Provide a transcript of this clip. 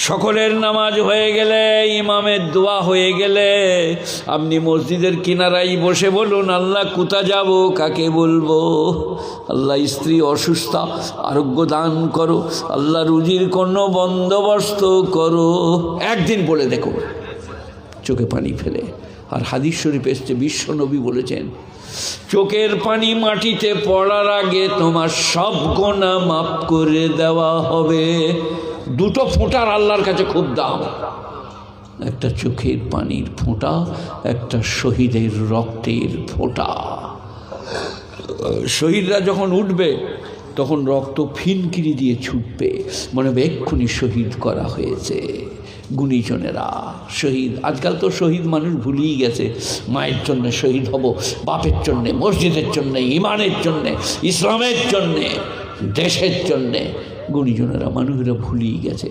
সকলের নামাজ হয়ে গেলে, ইমামের দোয়া হয়ে গেলে আপনি মসজিদের কিনারায় বসে বলুন, আল্লাহ কোথা যাব, কাকে বলবো? আল্লাহ স্ত্রী অসুস্থ, আরোগ্য দান করো। আল্লাহ রুজির কোনো বন্দোবস্ত করো। একদিন বলে দেখো, চোখে পানি ফেলে। আর হাদিস শরীফ এসছে, বিশ্বনবী বলেছেন, চোখের পানি মাটিতে পড়ার আগে তোমার সব গুনাহ মাফ করে দেওয়া হবে। দুটো ফোঁটার আল্লাহর কাছে খুব দাম, একটা চোখের পানির ফোঁটা, একটা শহীদের রক্তের ফোঁটা। শহীদরা যখন উঠবে তখন রক্ত ফিনকিরি দিয়ে ছুটবে, মনে হবে এক্ষুনি শহীদ করা হয়েছে। গুণীজনেরা শহীদ, আজকাল তো শহীদ মানুষ ভুলিয়ে গেছে। মায়ের জন্যে শহীদ হব, বাপের জন্যে, মসজিদের জন্যে, ইমানের জন্যে, ইসলামের জন্যে, দেশের জন্যে। গুণীজনেরা মানুষেরা ভুলিয়ে গেছে।